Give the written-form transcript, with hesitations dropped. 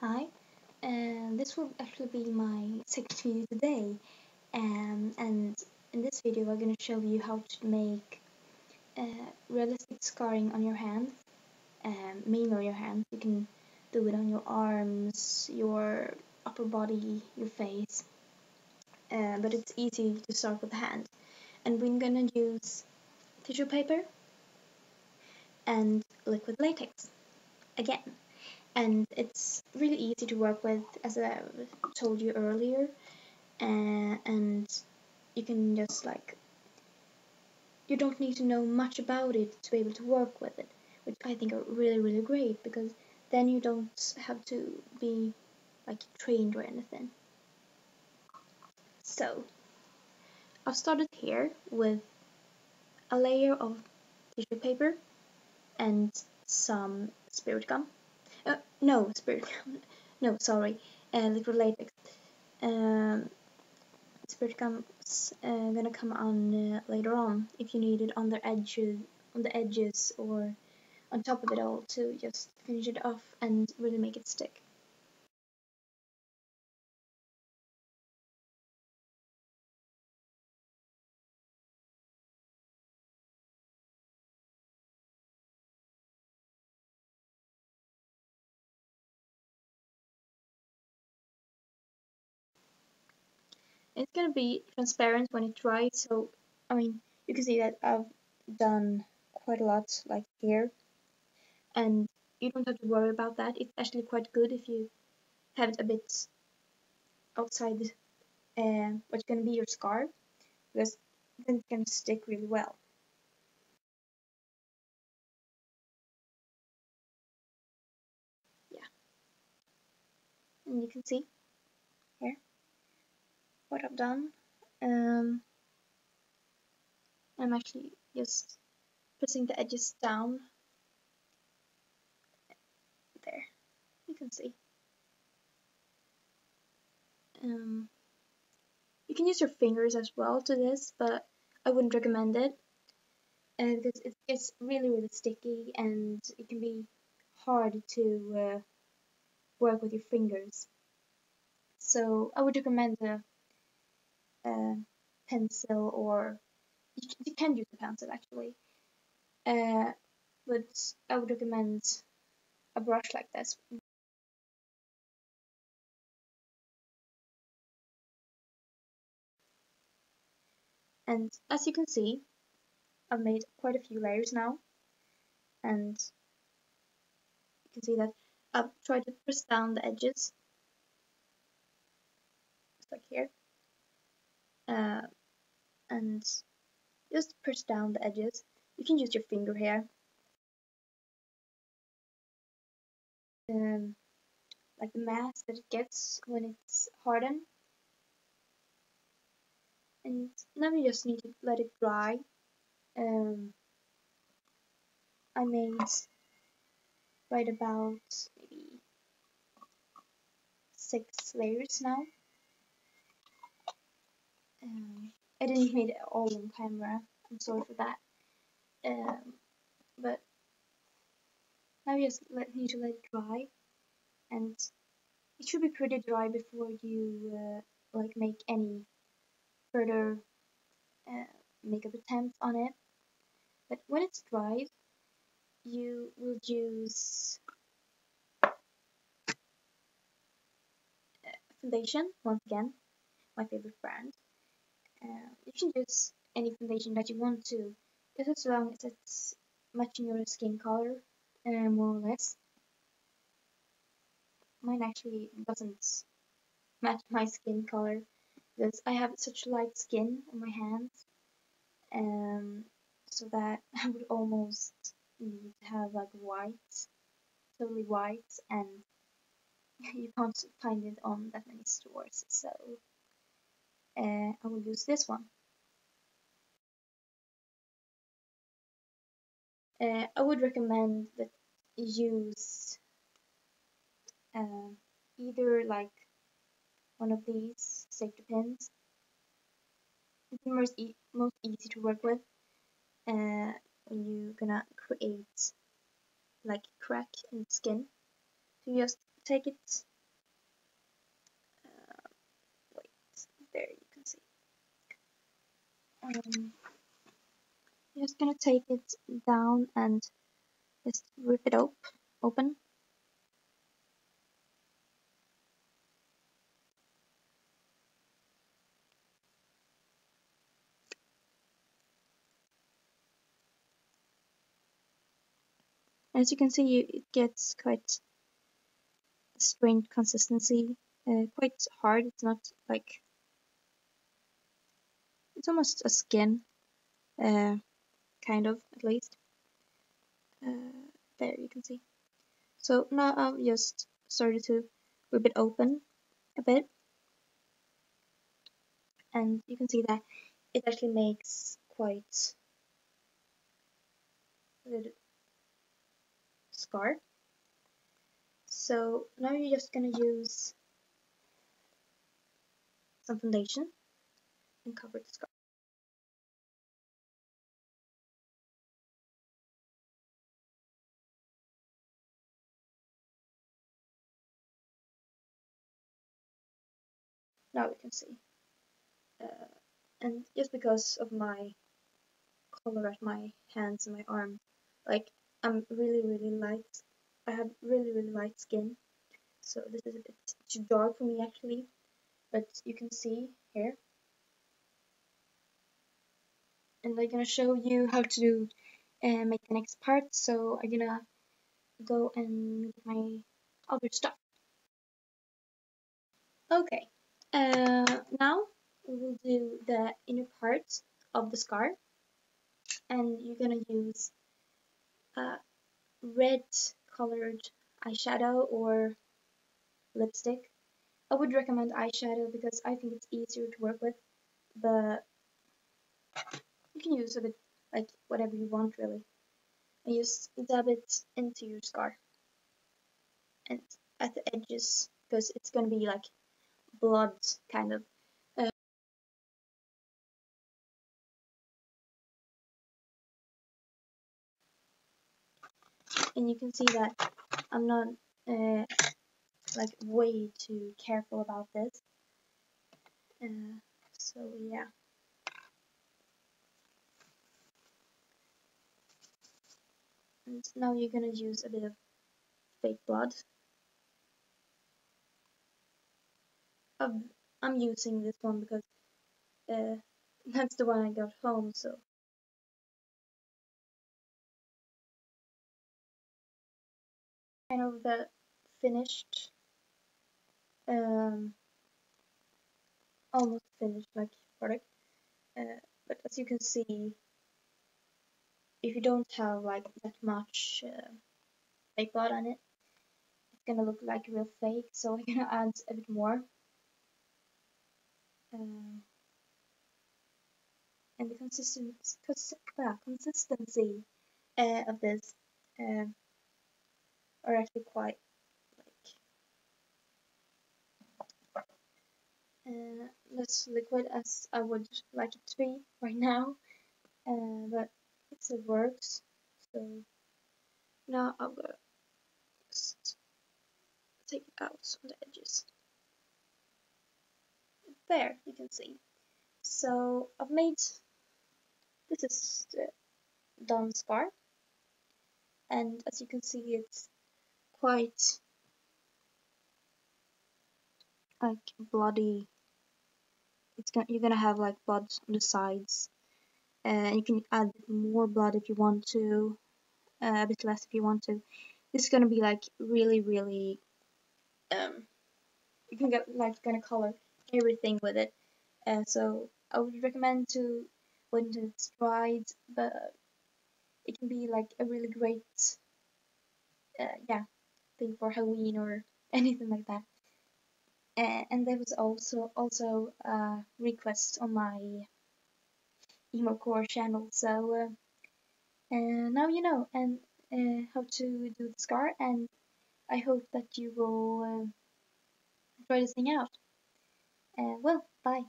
Hi, and this will actually be my second video today. And in this video, I'm going to show you how to make realistic scarring on your hands, mainly on your hands. You can do it on your arms, your upper body, your face, but it's easy to start with the hand. And we're going to use tissue paper and liquid latex again. And it's really easy to work with, as I told you earlier. And you can just you don't need to know much about it to be able to work with it, which I think are really great, because then you don't have to be trained or anything. So I've started here with a layer of tissue paper and some spirit gum. No, spirit gum. No, sorry, liquid latex. Spirit gum's gonna come on later on if you need it on the edges or on top of it all to just finish it off and really make it stick. It's gonna be transparent when it dries, so I mean you can see that I've done quite a lot here, and you don't have to worry about that. It's actually quite good if you have it a bit outside what's gonna be your scar, because then it's gonna stick really well. Yeah, and you can see here what I've done. I'm actually just pressing the edges down there. You can see. You can use your fingers as well to this, but I wouldn't recommend it because it gets really sticky and it can be hard to work with your fingers. So I would recommend a pencil, or you can use a pencil actually, but I would recommend a brush like this. And as you can see, I've made quite a few layers now, and you can see that I've tried to press down the edges, just like here, and just press down the edges. You can use your finger here, like the mass that it gets when it's hardened. And now you just need to let it dry. I made right about maybe 6 layers now. I didn't make it all on camera. I'm sorry for that. But now you just need to let it dry, and it should be pretty dry before you make any further makeup attempts on it. But when it's dried, you will use foundation, once again, my favorite brand. You can use any foundation that you want to, just as long as it's matching your skin color, more or less. Mine actually doesn't match my skin color because I have such light skin on my hands, so that I would almost need to have white, totally white, and you can't find it on that many stores, so I will use this one. I would recommend that you use either one of these safety pins. It's most easy to work with when you're gonna create a crack in the skin. So you just take it There you can see. I'm just gonna take it down and just rip it open. As you can see, it gets quite a strange consistency, quite hard. It's not like, it's almost a skin, kind of, at least. There you can see. So now I've just started to rip it open a bit, and you can see that it actually makes quite a little scar. So now you're just gonna use some foundation and cover the scar. Now you can see. And just because of my color at my hands and my arms, like, I'm really light. I have really light skin, so this is a bit too dark for me actually, but you can see here. And I'm gonna show you how to make the next part, so I'm gonna go and get my other stuff. Okay, now we will do the inner part of the scar, and you're gonna use red colored eyeshadow or lipstick. I would recommend eyeshadow because I think it's easier to work with, but you can use a bit like whatever you want really. And just dab it into your scar and at the edges because it's gonna be like blood kind of. And you can see that I'm not like way too careful about this. So yeah. And now you're gonna use a bit of fake blood. I'm using this one because that's the one I got home, so. Kind of the finished, um, almost finished like product. But as you can see, if you don't have like that much fake blood on it, it's gonna look like real fake. So I'm gonna add a bit more. And the consistency of this are actually quite like less liquid as I would like it to be right now, but it still works. So now I'm gonna just take it out on the edges. There, you can see. So I've made, this is the done scar, and as you can see, it's quite like bloody. You're gonna have like blood on the sides, and you can add more blood if you want to, a bit less if you want to. This is gonna be like really you can get like gonna color everything with it. So I would recommend to wait until it's dried, but it can be like a really great yeah, thing for Halloween or anything like that. And there was also a request on my emo core channel, so now you know and how to do the scar, and I hope that you will try this thing out. Well, bye.